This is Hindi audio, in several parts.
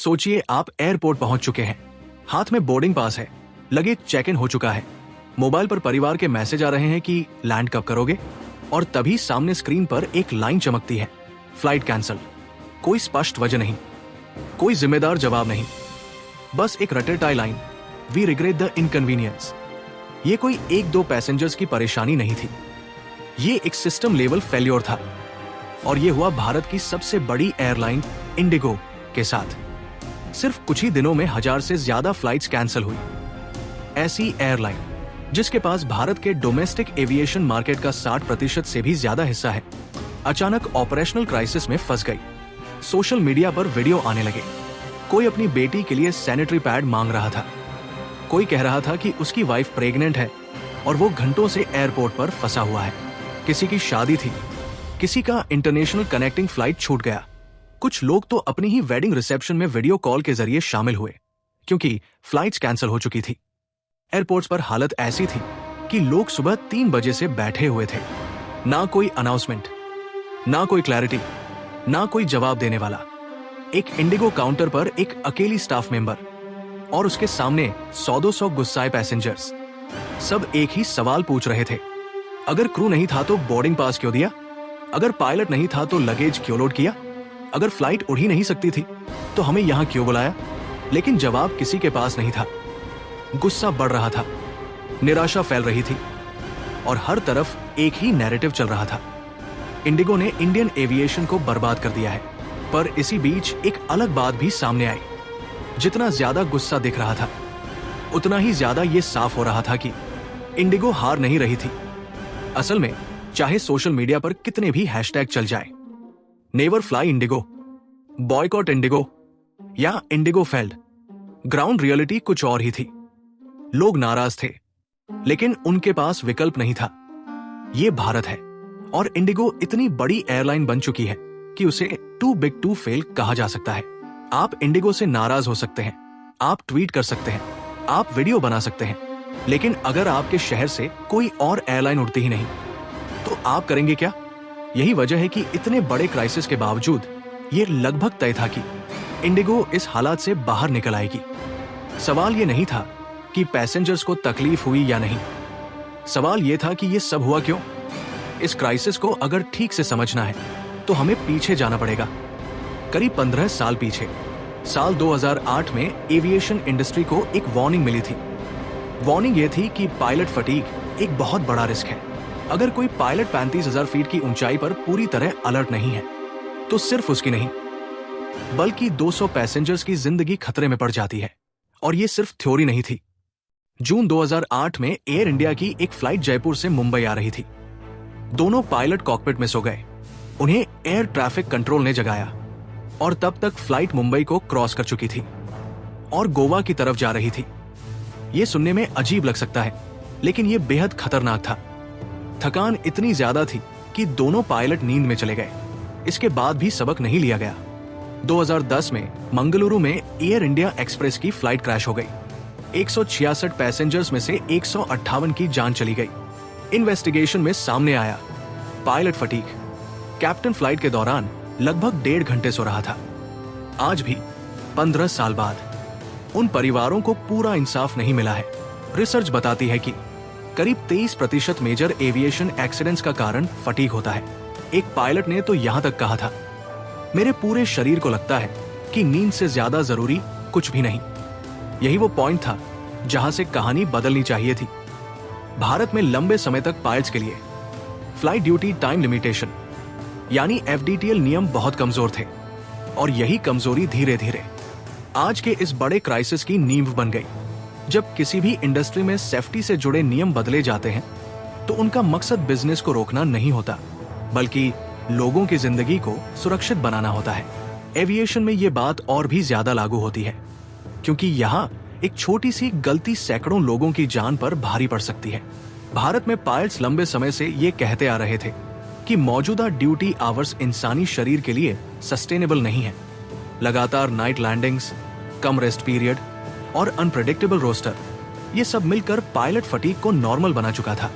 सोचिए आप एयरपोर्ट पहुंच चुके हैं, हाथ में बोर्डिंग पास है, लगेज चेक इन हो चुका है, मोबाइल पर परिवार के मैसेज आ रहे हैं कि लैंड कब करोगे, और तभी सामने स्क्रीन पर एक लाइन चमकती है, फ्लाइट कैंसल। कोई स्पष्ट वजह नहीं, कोई जिम्मेदार जवाब नहीं, बस एक रटे टाई लाइन, वी रिग्रेट द इनकन्वीनियंस। ये कोई एक दो पैसेंजर्स की परेशानी नहीं थी, ये एक सिस्टम लेवल फेल्योर था। और ये हुआ भारत की सबसे बड़ी एयरलाइन इंडिगो के साथ। सिर्फ कुछ ही दिनों में 1000 से ज्यादा फ्लाइट्स कैंसिल हुई। ऐसी एयरलाइन जिसके पास भारत के डोमेस्टिक एविएशन मार्केट का 60% से भी ज्यादा हिस्सा है, अचानक ऑपरेशनल क्राइसिस में फंस गई। सोशल मीडिया पर वीडियो आने लगे, कोई अपनी बेटी के लिए सैनिटरी पैड मांग रहा था, कोई कह रहा था कि उसकी वाइफ प्रेग्नेंट है और वो घंटों से एयरपोर्ट पर फंसा हुआ है। किसी की शादी थी, किसी का इंटरनेशनल कनेक्टिंग फ्लाइट छूट गया। कुछ लोग तो अपनी ही वेडिंग रिसेप्शन में वीडियो कॉल के जरिए शामिल हुए, क्योंकि फ्लाइट्स कैंसिल हो चुकी थी। एयरपोर्ट्स पर हालत ऐसी थी कि लोग सुबह 3 बजे से बैठे हुए थे, ना कोई अनाउंसमेंट, ना कोई क्लैरिटी, ना कोई जवाब देने वाला। एक इंडिगो काउंटर पर एक अकेली स्टाफ मेंबर और उसके सामने 100-200 गुस्साए पैसेंजर्स। सब एक ही सवाल पूछ रहे थे, अगर क्रू नहीं था तो बोर्डिंग पास क्यों दिया? अगर पायलट नहीं था तो लगेज क्यों लोड किया? अगर फ्लाइट उड़ ही नहीं सकती थी तो हमें यहां क्यों बुलाया? लेकिन जवाब किसी के पास नहीं था। गुस्सा बढ़ रहा था, निराशा फैल रही थी और हर तरफ एक ही नैरेटिव चल रहा था, इंडिगो ने इंडियन एविएशन को बर्बाद कर दिया है। पर इसी बीच एक अलग बात भी सामने आई। जितना ज्यादा गुस्सा दिख रहा था, उतना ही ज्यादा ये साफ हो रहा था कि इंडिगो हार नहीं रही थी। असल में चाहे सोशल मीडिया पर कितने भी हैशटैग चल जाए, never fly Indigo, boycott Indigo या इंडिगो फेल्ड, ग्राउंड रियलिटी कुछ और ही थी। लोग नाराज थे, लेकिन उनके पास विकल्प नहीं था। ये भारत है और इंडिगो इतनी बड़ी एयरलाइन बन चुकी है कि उसे टू बिग टू फेल कहा जा सकता है। आप इंडिगो से नाराज हो सकते हैं, आप ट्वीट कर सकते हैं, आप वीडियो बना सकते हैं, लेकिन अगर आपके शहर से कोई और एयरलाइन उड़ती ही नहीं तो आप करेंगे क्या? यही वजह है कि इतने बड़े क्राइसिस के बावजूद ये लगभग तय था कि इंडिगो इस हालात से बाहर निकल आएगी। सवाल ये नहीं था कि पैसेंजर्स को तकलीफ हुई या नहीं, सवाल ये था कि ये सब हुआ क्यों। इस क्राइसिस को अगर ठीक से समझना है तो हमें पीछे जाना पड़ेगा, करीब 15 साल पीछे। साल 2008 में एविएशन इंडस्ट्री को एक वार्निंग मिली थी। वार्निंग ये थी कि पायलट फटीग एक बहुत बड़ा रिस्क है। अगर कोई पायलट 35,000 फीट की ऊंचाई पर पूरी तरह अलर्ट नहीं है तो सिर्फ उसकी नहीं बल्कि 200 पैसेंजर्स की जिंदगी खतरे में पड़ जाती है। और ये सिर्फ थ्योरी नहीं थी। जून 2008 में एयर इंडिया की एक फ्लाइट जयपुर से मुंबई आ रही थी। दोनों पायलट कॉकपिट में सो गए, उन्हें एयर ट्रैफिक कंट्रोल ने जगाया और तब तक फ्लाइट मुंबई को क्रॉस कर चुकी थी और गोवा की तरफ जा रही थी। ये सुनने में अजीब लग सकता है, लेकिन ये बेहद खतरनाक था। थकान इतनी ज्यादा थी कि दोनों पायलट नींद में चले गए। इसके बाद भी सबक नहीं लिया गया। 2010 में मंगलुरु में एयर इंडिया एक्सप्रेस की फ्लाइट क्रैश हो गई। 166 पैसेंजर्स में से 158 की जान चली गई। इन्वेस्टिगेशन में सामने आया पायलट फटीग। कैप्टन फ्लाइट के दौरान लगभग 1.5 घंटे सो रहा था। आज भी 15 साल बाद उन परिवारों को पूरा इंसाफ नहीं मिला है। रिसर्च बताती है कि करीब 23% मेजर एविएशन एक्सीडेंट्स का कारण फटीग होता है। एक पायलट ने तो यहां तक कहा था, मेरे पूरे शरीर को लगता है कि नींद से ज्यादा जरूरी कुछ भी नहीं। यही वो पॉइंट था जहां से कहानी बदलनी चाहिए थी। भारत में लंबे समय तक पायलट्स के लिए फ्लाइट ड्यूटी टाइम लिमिटेशन यानी FDTL नियम बहुत कमजोर थे और यही कमजोरी धीरे धीरे आज के इस बड़े क्राइसिस की नींव बन गई। जब किसी भी इंडस्ट्री में सेफ्टी से जुड़े नियम बदले जाते हैं तो उनका मकसद बिजनेस को रोकना नहीं होता, बल्कि लोगों की जिंदगी को सुरक्षित बनाना होता है। एविएशन में ये बात और भी ज्यादा लागू होती है, क्योंकि यहाँ एक छोटी सी गलती सैकड़ों लोगों की जान पर भारी पड़ सकती है। भारत में पायलट्स लंबे समय से ये कहते आ रहे थे कि मौजूदा ड्यूटी आवर्स इंसानी शरीर के लिए सस्टेनेबल नहीं है। लगातार नाइट लैंडिंग्स, कम रेस्ट पीरियड और अनप्रेडिक्टेबल रोस्टर, ये सब मिलकर पायलट फटीग को नॉर्मल बना चुका था।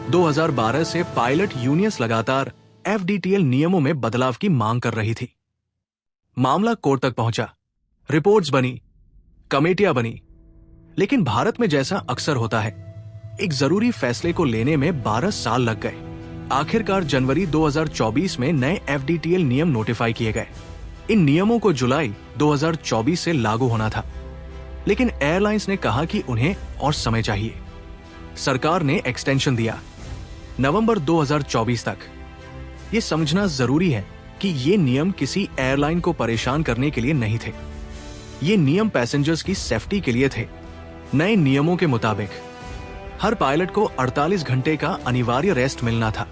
2012 से पायलट यूनियंस लगातार FDTL नियमों में बदलाव की मांग कर रही थी। मामला कोर्ट तक पहुंचा। रिपोर्ट्स बनी, कमेटियां बनी, लेकिन भारत में जैसा अक्सर होता है, एक जरूरी फैसले को लेने में 12 साल लग गए। आखिरकार जनवरी 2024 में नए एफडीटीएल नियम नोटिफाई किए गए। इन नियमों को जुलाई 2024 से लागू होना था, लेकिन एयरलाइंस ने कहा कि उन्हें और समय चाहिए। सरकार ने एक्सटेंशन दिया नवंबर 2024 तक। ये समझना जरूरी है कि ये नियम किसी एयरलाइन को परेशान करने के लिए नहीं थे। ये नियम पैसेंजर्स की सेफ्टी के लिए थे। नए नियमों के मुताबिक हर पायलट को 48 घंटे का अनिवार्य रेस्ट मिलना था।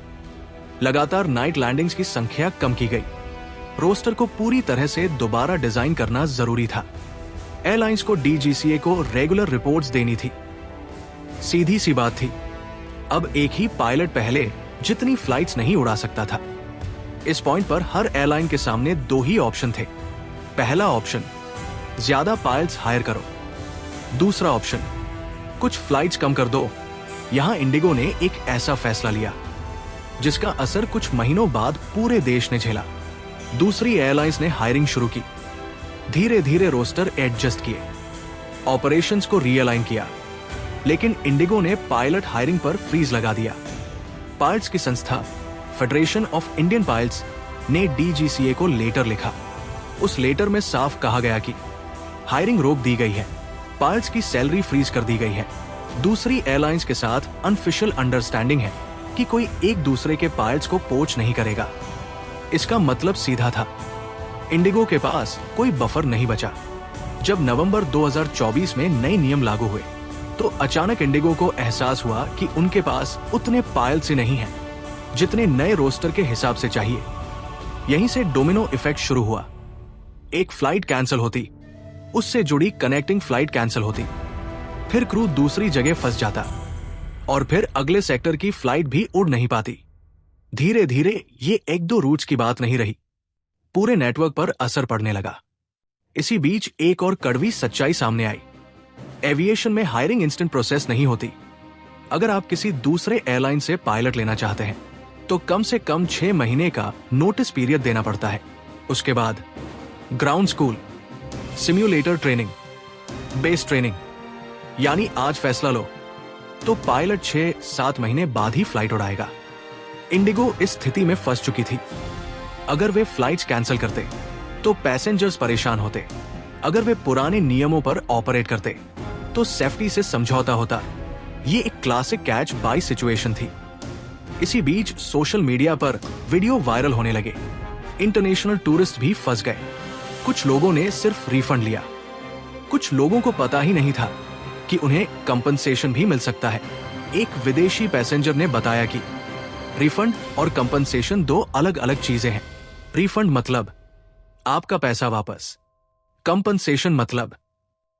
लगातार नाइट लैंडिंग्स की संख्या कम की गई। रोस्टर को पूरी तरह से दोबारा डिजाइन करना जरूरी था। एयरलाइंस को डीजीसीए को रेगुलर रिपोर्ट्स देनी थी। सीधी सी बात थी, अब एक ही पायलट पहले जितनी फ्लाइट्स नहीं उड़ा सकता था। इस पॉइंट पर हर एयरलाइन के सामने दो ही ऑप्शन थे। पहला ऑप्शन, ज्यादा पायलट्स हायर करो। दूसरा ऑप्शन, कुछ फ्लाइट्स कम कर दो। यहां इंडिगो ने एक ऐसा फैसला लिया जिसका असर कुछ महीनों बाद पूरे देश ने झेला। दूसरी एयरलाइंस ने हायरिंग शुरू की। धीरे धीरे रोस्टर एडजस्ट किए, ऑपरेशंस को रीअलाइन किया, लेकिन इंडिगो ने पायलट हायरिंग पर फ्रीज लगा दिया। पायलट्स की संस्था फेडरेशन ऑफ इंडियन पायलट्स ने डीजीसीए को लेटर लिखा। उस लेटर में साफ कहा गया कि हायरिंग रोक दी गई है, पायलट्स की सैलरी फ्रीज कर दी गई है। दूसरी एयरलाइंस के साथ अनऑफिशियल अंडरस्टैंडिंग है कि कोई एक दूसरे के पायलट्स को पोच नहीं करेगा। इसका मतलब सीधा था, इंडिगो के पास कोई बफर नहीं बचा। जब नवंबर 2024 में नए नियम लागू हुए तो अचानक इंडिगो को एहसास हुआ कि उनके पास उतने पायलट्स ही नहीं हैं जितने नए रोस्टर के हिसाब से चाहिए। यहीं से डोमिनो इफेक्ट शुरू हुआ। एक फ्लाइट कैंसिल होती, उससे जुड़ी कनेक्टिंग फ्लाइट कैंसिल होती, फिर क्रू दूसरी जगह फंस जाता और फिर अगले सेक्टर की फ्लाइट भी उड़ नहीं पाती। धीरे धीरे ये एक दो रूट्स की बात नहीं रही, पूरे नेटवर्क पर असर पड़ने लगा। इसी बीच एक और कड़वी सच्चाई सामने आई। एविएशन में हायरिंग इंस्टेंट प्रोसेस नहीं होती। अगर आप किसी दूसरे एयरलाइन से पायलट लेना चाहते हैं तो कम से कम 6 महीने का नोटिस पीरियड देना पड़ता है। उसके बाद ground school, simulator training, base training, यानी आज फैसला लो तो पायलट 6-7 महीने बाद ही फ्लाइट उड़ाएगा। इंडिगो इस स्थिति में फंस चुकी थी। अगर वे फ्लाइट्स कैंसिल करते तो पैसेंजर्स परेशान होते। अगर वे पुराने नियमों पर ऑपरेट करते तो सेफ्टी से समझौता होता। ये एक क्लासिक कैच बाय सिचुएशन थी। इसी बीच सोशल मीडिया पर वीडियो वायरल होने लगे। इंटरनेशनल टूरिस्ट भी फंस गए। कुछ लोगों ने सिर्फ रिफंड लिया। कुछ लोगों को पता ही नहीं था कि उन्हें कंपनसेशन भी मिल सकता है। एक विदेशी पैसेंजर ने बताया कि रिफंड और कंपनसेशन दो अलग अलग चीजें हैं। रिफंड मतलब आपका पैसा वापस, कंपनसेशन मतलब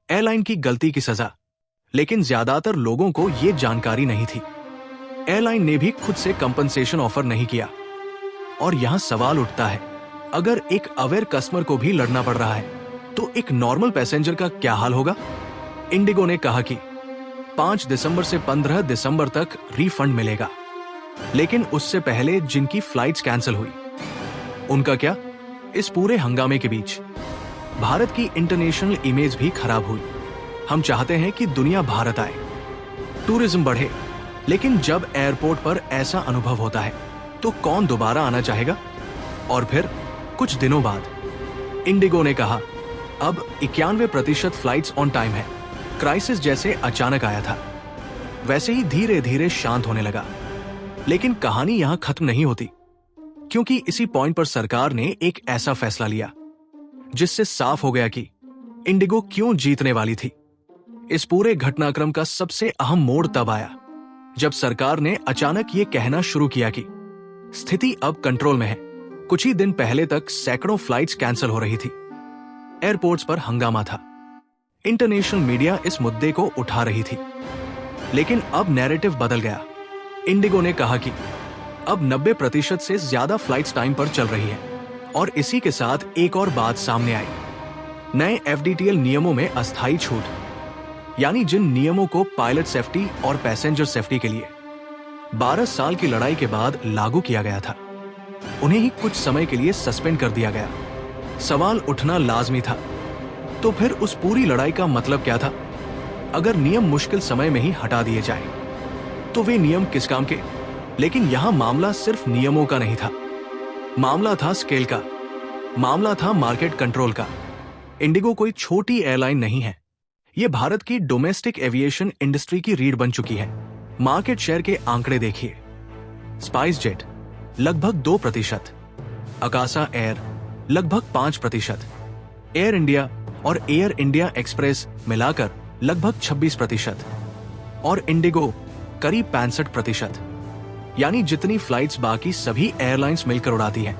एयरलाइन की गलती की सजा। लेकिन ज्यादातर लोगों को यह जानकारी नहीं थी। एयरलाइन ने भी खुद से कंपनसेशन ऑफर नहीं किया। और यहां सवाल उठता है, अगर एक अवेयर कस्टमर को भी लड़ना पड़ रहा है तो एक नॉर्मल पैसेंजर का क्या हाल होगा? इंडिगो ने कहा कि 5 दिसंबर से 15 दिसंबर तक रिफंड मिलेगा, लेकिन उससे पहले जिनकी फ्लाइट्स कैंसिल हुई उनका क्या? इस पूरे हंगामे के बीच भारत की इंटरनेशनल इमेज भी खराब हुई। हम चाहते हैं कि दुनिया भारत आए, टूरिज्म बढ़े, लेकिन जब एयरपोर्ट पर ऐसा अनुभव होता है तो कौन दोबारा आना चाहेगा? और फिर कुछ दिनों बाद इंडिगो ने कहा अब 91% फ्लाइट्स ऑन टाइम है। क्राइसिस जैसे अचानक आया था वैसे ही धीरे धीरे शांत होने लगा। लेकिन कहानी यहां खत्म नहीं होती, क्योंकि इसी पॉइंट पर सरकार ने एक ऐसा फैसला लिया जिससे साफ हो गया कि इंडिगो क्यों जीतने वाली थी। इस पूरे घटनाक्रम का सबसे अहम मोड़ तब आया जब सरकार ने अचानक ये कहना शुरू किया कि स्थिति अब कंट्रोल में है। कुछ ही दिन पहले तक सैकड़ों फ्लाइट्स कैंसिल हो रही थी। एयरपोर्ट्स पर हंगामा था। इंटरनेशनल मीडिया इस मुद्दे को उठा रही थी। लेकिन अब नैरेटिव बदल गया। इंडिगो ने कहा कि अब 90% से ज्यादा फ्लाइट्स टाइम पर चल रही है। और इसी के साथ एक और बात सामने आई। नए एफडीटीएल नियमों में अस्थायी छूट, यानी जिन नियमों को पायलट सेफ्टी और पैसेंजर सेफ्टी के लिए 12 साल की लड़ाई के बाद लागू किया गया था, उन्हें ही कुछ समय के लिए सस्पेंड कर दिया गया। सवाल उठना लाजमी था, तो फिर उस पूरी लड़ाई का मतलब क्या था? अगर नियम मुश्किल समय में ही हटा दिए जाए तो वे नियम किस काम के? लेकिन यहां मामला सिर्फ नियमों का नहीं था, मामला था स्केल का, मामला था मार्केट कंट्रोल का। इंडिगो कोई छोटी एयरलाइन नहीं है, ये भारत की डोमेस्टिक एविएशन इंडस्ट्री की रीढ़ बन चुकी है। मार्केट शेयर के आंकड़े देखिए। स्पाइस जेट लगभग 2%, अकासा एयर लगभग 5%, एयर इंडिया और एयर इंडिया एक्सप्रेस मिलाकर लगभग 26% और इंडिगो करीब 65%। यानी जितनी फ्लाइट्स बाकी सभी एयरलाइंस मिलकर उड़ाती हैं,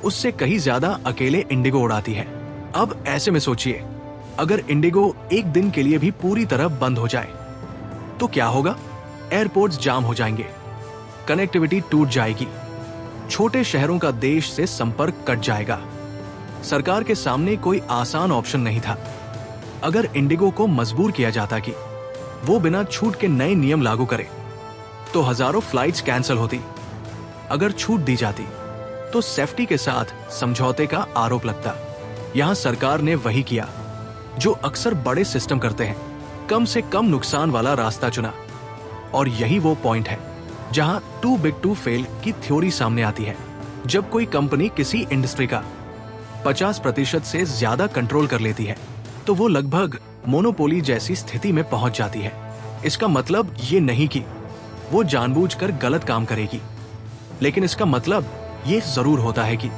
उससे कहीं ज्यादा अकेले इंडिगो उड़ाती है। अब ऐसे में सोचिए, अगर इंडिगो एक दिन के लिए भी पूरी तरह बंद हो जाए तो क्या होगा? एयरपोर्ट्स जाम हो जाएंगे, कनेक्टिविटी टूट जाएगी, छोटे शहरों का देश से संपर्क कट जाएगा। सरकार के सामने कोई आसान ऑप्शन नहीं था। अगर इंडिगो को मजबूर किया जाता कि वो बिना छूट के नए नियम लागू करे तो हजारों फ्लाइट्स कैंसिल होती। अगर छूट दी जाती तो सेफ्टी के साथ समझौते का आरोप लगता। यहां सरकार ने वही किया जो अक्सर बड़े सिस्टम करते हैं, कम से कम नुकसान वाला रास्ता चुना। और यही वो पॉइंट है जहां टू बिग टू फेल की थ्योरी सामने आती है। जब कोई कंपनी किसी इंडस्ट्री का 50% से ज्यादा कंट्रोल कर लेती है तो वो लगभग मोनोपोली जैसी स्थिति में पहुंच जाती है। इसका मतलब ये नहीं कि वो जानबूझकर गलत काम करेगी, लेकिन इसका मतलब ये जरूर होता है कि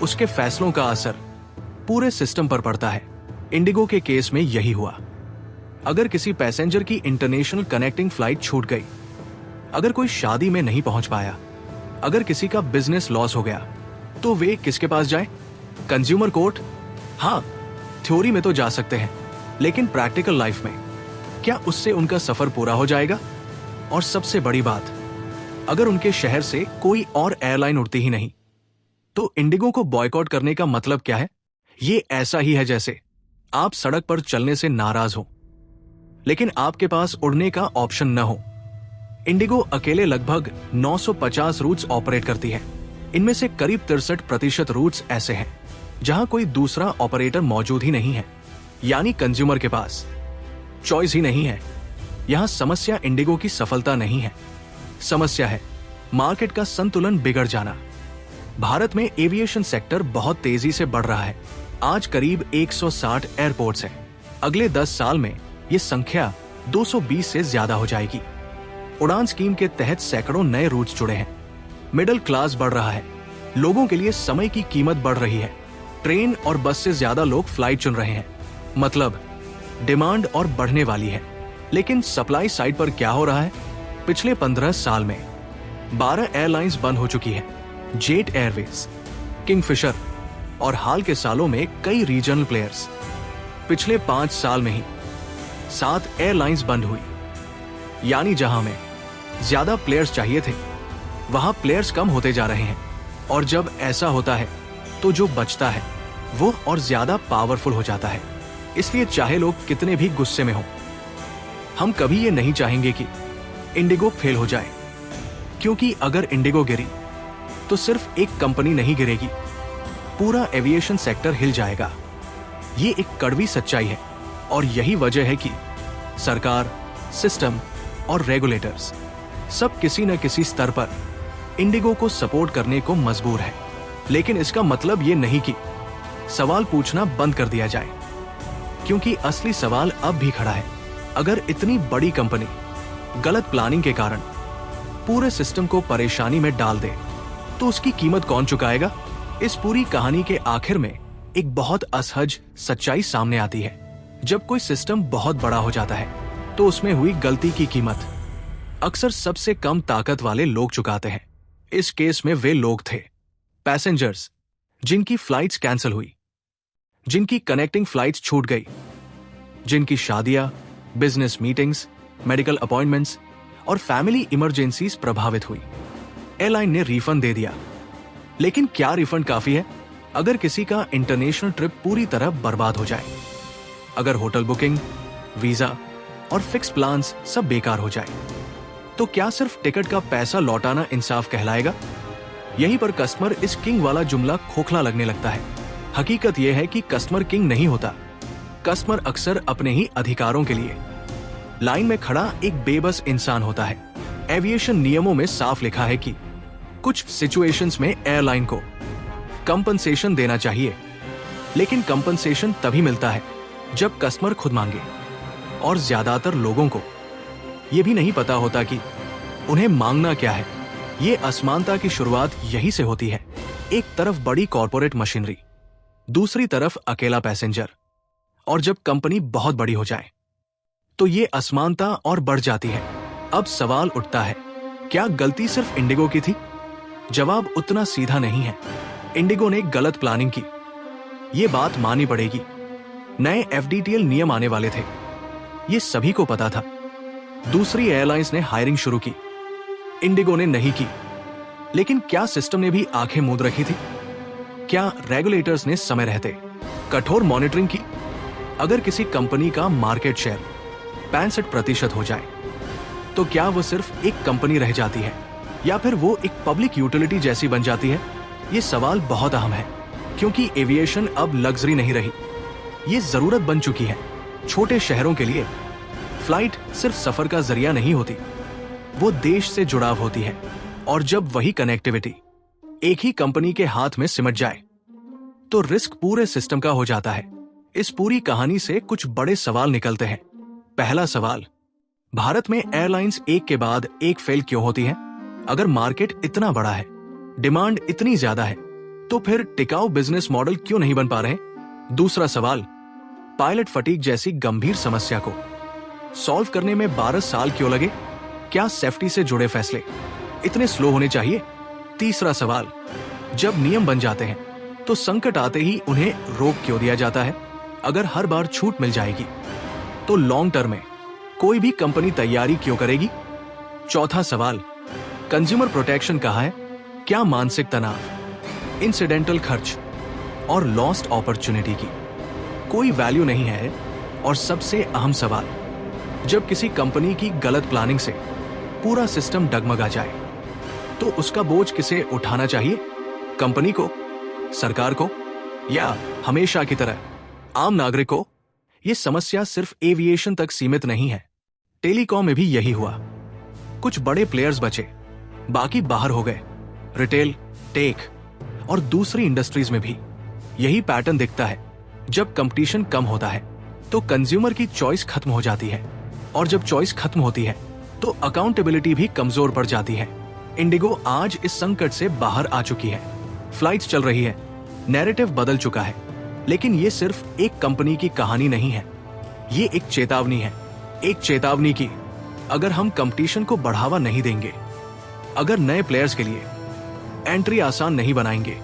उसके फैसलों का असर पूरे सिस्टम पर पड़ता है। इंडिगो के केस में यही हुआ। अगर किसी पैसेंजर की इंटरनेशनल कनेक्टिंग फ्लाइट छूट गई, अगर कोई शादी में नहीं पहुंच पाया, अगर किसी का बिजनेस लॉस हो गया, तो वे किसके पास जाए? Consumer court? हाँ, थ्योरी में तो जा सकते हैं, लेकिन प्रैक्टिकल लाइफ में क्या उससे उनका सफर पूरा हो जाएगा? और सबसे बड़ी बात, अगर उनके शहर से कोई और एयरलाइन उड़ती ही नहीं, तो इंडिगो को बॉयकॉट करने का मतलब क्या है? ये ऐसा ही है जैसे आप सड़क पर चलने से नाराज हो, लेकिन आपके पास उड़ने का ऑप्शन न हो। इंडिगो अकेले लगभग 950 रूट्स ऑपरेट करती है। इनमें से करीब 63% रूट्स ऐसे हैं जहां कोई दूसरा ऑपरेटर मौजूद ही नहीं है, यानी कंज्यूमर के पास चॉइस ही नहीं है। यहां समस्या इंडिगो की सफलता नहीं है, समस्या है मार्केट का संतुलन बिगड़ जाना। भारत में एविएशन सेक्टर बहुत तेजी से बढ़ रहा है। आज करीब 160 एयरपोर्ट्स हैं। अगले 10 साल में ये संख्या 220 से ज्यादा हो जाएगी। उड़ान स्कीम के तहत सैकड़ों नए रूट्स जुड़े हैं। मिडिल क्लास बढ़ रहा है, लोगों के लिए समय की कीमत बढ़ रही है। ट्रेन और बस से ज्यादा लोग फ्लाइट चुन रहे हैं, मतलब डिमांड और बढ़ने वाली है। लेकिन सप्लाई साइड पर क्या हो रहा है? पिछले 15 साल में 12 एयरलाइंस बंद हो चुकी है। जेट एयरवेज, किंगफिशर और हाल के सालों में कई रीजनल प्लेयर्स। पिछले 5 साल में ही 7 एयरलाइंस बंद हुई। यानी जहां में ज्यादा प्लेयर्स चाहिए थे, वहां प्लेयर्स कम होते जा रहे हैं। और जब ऐसा होता है तो जो बचता है वो और ज्यादा पावरफुल हो जाता है। इसलिए चाहे लोग कितने भी गुस्से में हो, हम कभी ये नहीं चाहेंगे कि इंडिगो फेल हो जाए, क्योंकि अगर इंडिगो गिरी तो सिर्फ एक कंपनी नहीं गिरेगी, पूरा एविएशन सेक्टर हिल जाएगा। ये एक कड़वी सच्चाई है और यही वजह है कि सरकार, सिस्टम और रेगुलेटर्स सब किसी न किसी स्तर पर इंडिगो को सपोर्ट करने को मजबूर है। लेकिन इसका मतलब ये नहीं कि सवाल पूछना बंद कर दिया जाए, क्योंकि असली सवाल अब भी खड़ा है। अगर इतनी बड़ी कंपनी गलत प्लानिंग के कारण पूरे सिस्टम को परेशानी में डाल दे तो उसकी कीमत कौन चुकाएगा? इस पूरी कहानी के आखिर में एक बहुत असहज सच्चाई सामने आती है। जब कोई सिस्टम बहुत बड़ा हो जाता है तो उसमें हुई गलती की कीमत अक्सर सबसे कम ताकत वाले लोग चुकाते हैं। इस केस में वे लोग थे पैसेंजर्स जिनकी फ्लाइट्स कैंसिल हुई, जिनकी कनेक्टिंग फ्लाइट्स छूट गई, जिनकी शादियां, बिजनेस मीटिंग्स, मेडिकल अपॉइंटमेंट्स और फैमिली इमरजेंसीज प्रभावित हुई। एयरलाइन ने रिफंड दे दिया, लेकिन क्या रिफंड काफी है? अगर किसी का इंटरनेशनल ट्रिप पूरी तरह बर्बाद हो जाए, अगर होटल बुकिंग, वीजा और फिक्स प्लान्स सब बेकार हो जाए, तो क्या सिर्फ टिकट का पैसा लौटाना इंसाफ कहलाएगा? यहीं पर कस्टमर इस किंग वाला जुमला खोखला लगने लगता है। हकीकत यह है कि कस्टमर किंग नहीं होता, कस्टमर अक्सर अपने ही अधिकारों के लिए लाइन में खड़ा एक बेबस इंसान होता है। एविएशन नियमों में साफ लिखा है कि कुछ सिचुएशंस में एयरलाइन को कंपनसेशन देना चाहिए, लेकिन कंपनसेशन तभी मिलता है जब कस्टमर खुद मांगे। और ज्यादातर लोगों को यह भी नहीं पता होता कि उन्हें मांगना क्या है। ये असमानता की शुरुआत यही से होती है। एक तरफ बड़ी कॉर्पोरेट मशीनरी, दूसरी तरफ अकेला पैसेंजर। और जब कंपनी बहुत बड़ी हो जाए तो ये असमानता और बढ़ जाती है। अब सवाल उठता है, क्या गलती सिर्फ इंडिगो की थी? जवाब उतना सीधा नहीं है। इंडिगो ने गलत प्लानिंग की, ये बात माननी पड़ेगी। नए एफडीटीएल नियम आने वाले थे, ये सभी को पता था। दूसरी एयरलाइंस ने हायरिंग शुरू की, इंडिगो ने नहीं की। लेकिन क्या सिस्टम ने भी आंखें मूंद रखी थी? क्या रेगुलेटर्स ने समय रहते कठोर मॉनिटरिंग की? अगर किसी कंपनी का मार्केट शेयर 65% हो जाए तो क्या वो सिर्फ एक कंपनी रह जाती है या फिर वो एक पब्लिक यूटिलिटी जैसी बन जाती है? ये सवाल बहुत अहम है, क्योंकि एविएशन अब लग्जरी नहीं रही, ये जरूरत बन चुकी है। छोटे शहरों के लिए फ्लाइट सिर्फ सफर का जरिया नहीं होती, वो देश से जुड़ाव होती है। और जब वही कनेक्टिविटी एक ही कंपनी के हाथ में सिमट जाए तो रिस्क पूरे सिस्टम का हो जाता है। इस पूरी कहानी से कुछ बड़े सवाल निकलते हैं। पहला सवाल, भारत में एयरलाइंस एक के बाद एक फेल क्यों होती हैं? अगर मार्केट इतना बड़ा है, डिमांड इतनी ज्यादा है, तो फिर टिकाऊ बिजनेस मॉडल क्यों नहीं बन पा रहे? दूसरा सवाल, पायलट फटीग जैसी गंभीर समस्या को सॉल्व करने में 12 साल क्यों लगे? क्या सेफ्टी से जुड़े फैसले इतने स्लो होने चाहिए? तीसरा सवाल, जब नियम बन जाते हैं तो संकट आते ही उन्हें रोक क्यों दिया जाता है? अगर हर बार छूट मिल जाएगी तो लॉन्ग टर्म में कोई भी कंपनी तैयारी क्यों करेगी? चौथा सवाल, कंज्यूमर प्रोटेक्शन कहाँ है? क्या मानसिक तनाव, इंसिडेंटल खर्च और लॉस्ट अपॉर्चुनिटी की कोई वैल्यू नहीं है? और सबसे अहम सवाल, जब किसी कंपनी की गलत प्लानिंग से पूरा सिस्टम डगमगा जाए तो उसका बोझ किसे उठाना चाहिए? कंपनी को, सरकार को, या हमेशा की तरह आम नागरिक को? यह समस्या सिर्फ एविएशन तक सीमित नहीं है, टेलीकॉम में भी यही हुआ। कुछ बड़े प्लेयर्स बचे, बाकी बाहर हो गए। रिटेल, टेक और दूसरी इंडस्ट्रीज में भी यही पैटर्न दिखता है। जब कंपटीशन कम होता है तो कंज्यूमर की चॉइस खत्म हो जाती है, और जब चॉइस खत्म होती है तो अकाउंटेबिलिटी भी कमजोर पड़ जाती है। इंडिगो आज इस संकट से बाहर आ चुकी है, फ्लाइट्स चल रही है, नैरेटिव बदल चुका है। लेकिन ये सिर्फ एक कंपनी की कहानी नहीं है, ये एक चेतावनी है। एक चेतावनी की, अगर हम कंपटीशन को बढ़ावा नहीं देंगे, अगर नए प्लेयर्स के लिए एंट्री आसान नहीं बनाएंगे,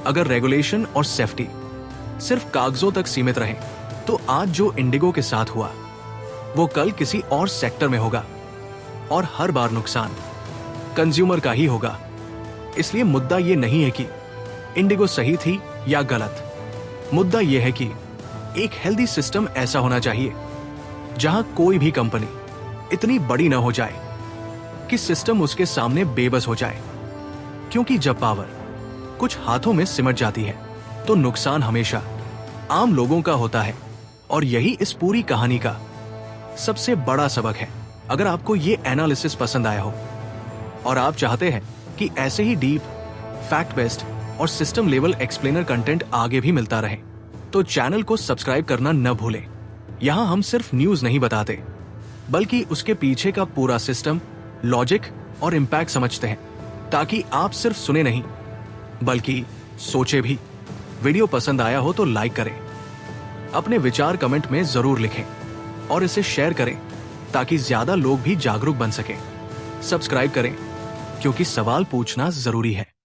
अगर रेगुलेशन और सेफ्टी सिर्फ कागजों तक सीमित रहे, तो आज जो इंडिगो के साथ हुआ वो कल किसी और सेक्टर में होगा, और हर बार नुकसान कंज्यूमर का ही होगा। इसलिए मुद्दा ये नहीं है कि इंडिगो सही थी या गलत, मुद्दा यह है कि एक हेल्दी सिस्टम ऐसा होना चाहिए जहां कोई भी कंपनी इतनी बड़ी ना हो जाए कि सिस्टम उसके सामने बेबस हो जाए। क्योंकि जब पावर कुछ हाथों में सिमट जाती है तो नुकसान हमेशा आम लोगों का होता है। और यही इस पूरी कहानी का सबसे बड़ा सबक है। अगर आपको ये एनालिसिस पसंद आया हो और आप चाहते हैं कि ऐसे ही डीप, फैक्ट बेस्ड और सिस्टम लेवल एक्सप्लेनर कंटेंट आगे भी मिलता रहे, तो चैनल को सब्सक्राइब करना न भूलें। यहाँ हम सिर्फ न्यूज नहीं बताते, बल्कि उसके पीछे का पूरा सिस्टम, लॉजिक और इम्पैक्ट समझते हैं, ताकि आप सिर्फ सुने नहीं बल्कि सोचे भी। वीडियो पसंद आया हो तो लाइक करें, अपने विचार कमेंट में जरूर लिखें और इसे शेयर करें ताकि ज्यादा लोग भी जागरूक बन सकें। सब्सक्राइब करें, क्योंकि सवाल पूछना जरूरी है।